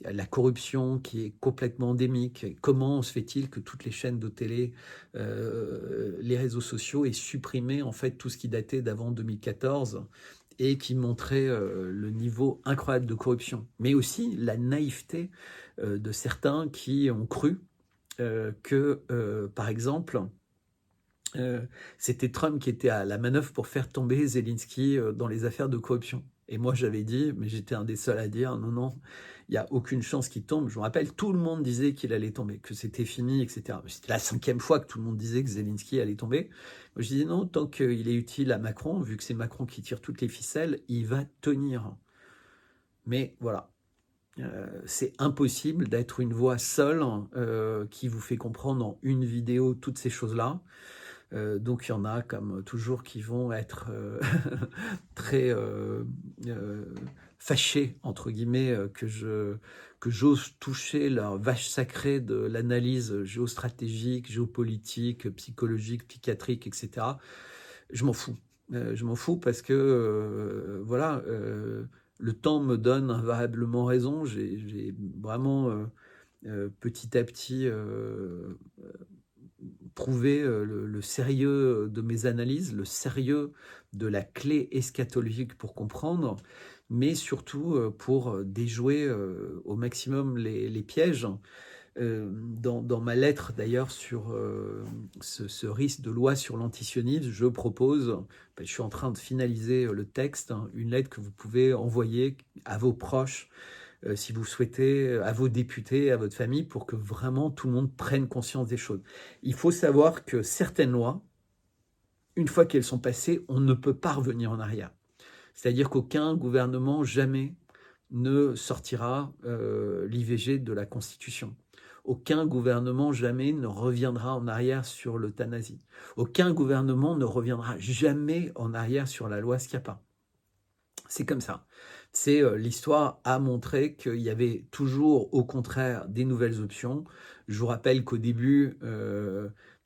Speaker 1: La corruption qui est complètement endémique. Comment se fait-il que toutes les chaînes de télé, les réseaux sociaux aient supprimé en fait tout ce qui datait d'avant 2014 et qui montrait le niveau incroyable de corruption, mais aussi la naïveté de certains qui ont cru que, par exemple, c'était Trump qui était à la manœuvre pour faire tomber Zelensky dans les affaires de corruption. Et moi, j'avais dit, mais j'étais un des seuls à dire, non, non, il n'y a aucune chance qu'il tombe. Je me rappelle, tout le monde disait qu'il allait tomber, que c'était fini, etc. C'était la 5e fois que tout le monde disait que Zelensky allait tomber. Moi, je disais, non, tant qu'il est utile à Macron, vu que c'est Macron qui tire toutes les ficelles, il va tenir. Mais voilà, c'est impossible d'être une voix seule qui vous fait comprendre en une vidéo toutes ces choses-là. Donc il y en a comme toujours qui vont être très fâchés entre guillemets que j'ose toucher leur vache sacrée de l'analyse géostratégique, géopolitique, psychologique, psychiatrique, etc. Je m'en fous. Je m'en fous parce que voilà, le temps me donne invariablement raison. J'ai vraiment petit à petit prouver le sérieux de mes analyses, le sérieux de la clé eschatologique pour comprendre, mais surtout pour déjouer au maximum les pièges. Dans ma lettre d'ailleurs sur ce risque de loi sur l'antisionisme, je propose, je suis en train de finaliser le texte, une lettre que vous pouvez envoyer à vos proches, si vous souhaitez, à vos députés, à votre famille, pour que vraiment tout le monde prenne conscience des choses. Il faut savoir que certaines lois, une fois qu'elles sont passées, on ne peut pas revenir en arrière. C'est-à-dire qu'aucun gouvernement jamais ne sortira l'IVG de la Constitution. Aucun gouvernement jamais ne reviendra en arrière sur l'euthanasie. Aucun gouvernement ne reviendra jamais en arrière sur la loi Schiappa. C'est comme ça. C'est l'histoire a montré qu'il y avait toujours, au contraire, des nouvelles options. Je vous rappelle qu'au début,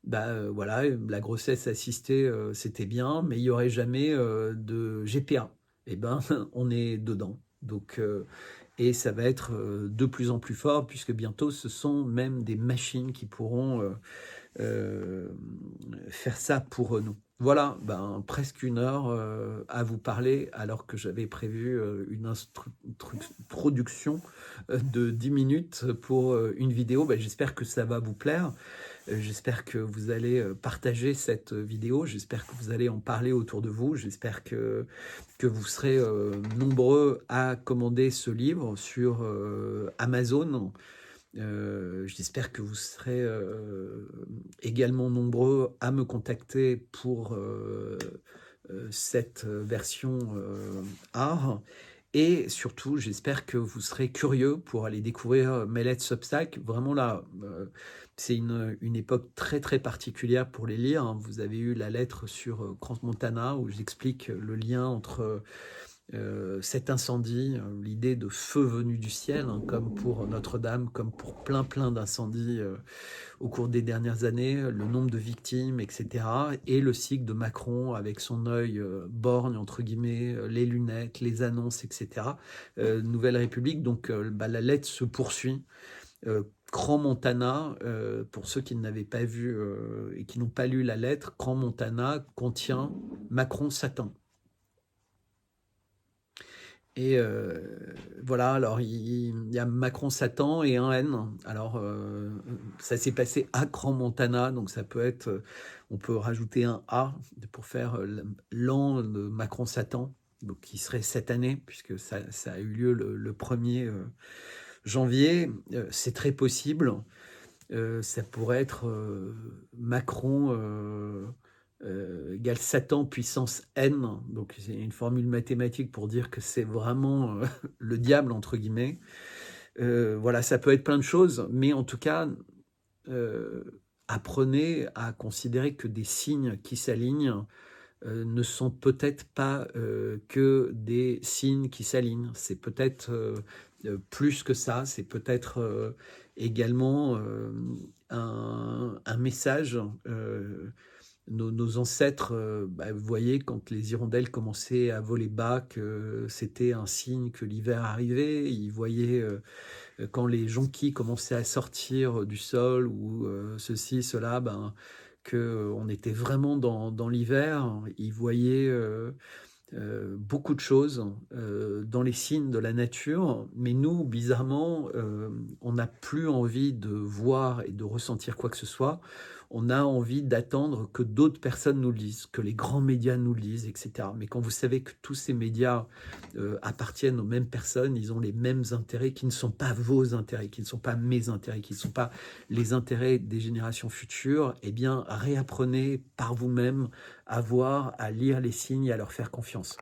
Speaker 1: voilà, la grossesse assistée, c'était bien, mais il n'y aurait jamais de GPA. Eh ben, on est dedans. Donc, et ça va être de plus en plus fort, puisque bientôt, ce sont même des machines qui pourront faire ça pour nous. Voilà, presque une heure à vous parler, alors que j'avais prévu une introduction de 10 minutes pour une vidéo. J'espère que ça va vous plaire. J'espère que vous allez partager cette vidéo. J'espère que vous allez en parler autour de vous. J'espère que vous serez nombreux à commander ce livre sur Amazon. J'espère que vous serez également nombreux à me contacter pour cette version art. Et surtout, j'espère que vous serez curieux pour aller découvrir mes lettres Substack. Vraiment là, c'est une époque très très particulière pour les lire. Vous avez eu la lettre sur Crans-Montana où j'explique le lien entre cet incendie, l'idée de feu venu du ciel, comme pour Notre-Dame, comme pour plein d'incendies au cours des dernières années, le nombre de victimes, etc. Et le cycle de Macron avec son œil borgne, entre guillemets, les lunettes, les annonces, etc. Nouvelle République, donc la lettre se poursuit. Crans-Montana, pour ceux qui ne l'avaient pas vu et qui n'ont pas lu la lettre, Crans-Montana contient Macron-Satan. Et voilà, alors il y a Macron-Satan et un N. Alors ça s'est passé à Crans-Montana, donc ça peut être, on peut rajouter un A pour faire l'an de Macron-Satan. donc qui serait cette année, puisque ça a eu lieu le 1er janvier. C'est très possible. Ça pourrait être Macron égale Satan puissance n. Donc c'est une formule mathématique pour dire que c'est vraiment le diable, entre guillemets. Voilà, ça peut être plein de choses, mais en tout cas, apprenez à considérer que des signes qui s'alignent ne sont peut-être pas que des signes qui s'alignent. C'est peut-être plus que ça. C'est peut-être également un message. Nos ancêtres, vous voyez, quand les hirondelles commençaient à voler bas, que c'était un signe que l'hiver arrivait. Ils voyaient quand les jonquilles commençaient à sortir du sol ou ceci, cela, qu'on était vraiment dans l'hiver. Ils voyaient beaucoup de choses dans les signes de la nature, mais nous, bizarrement, on n'a plus envie de voir et de ressentir quoi que ce soit. On a envie d'attendre que d'autres personnes nous le disent, que les grands médias nous le disent, etc. Mais quand vous savez que tous ces médias appartiennent aux mêmes personnes, ils ont les mêmes intérêts qui ne sont pas vos intérêts, qui ne sont pas mes intérêts, qui ne sont pas les intérêts des générations futures, eh bien, réapprenez par vous-même à voir, à lire les signes et à leur faire confiance.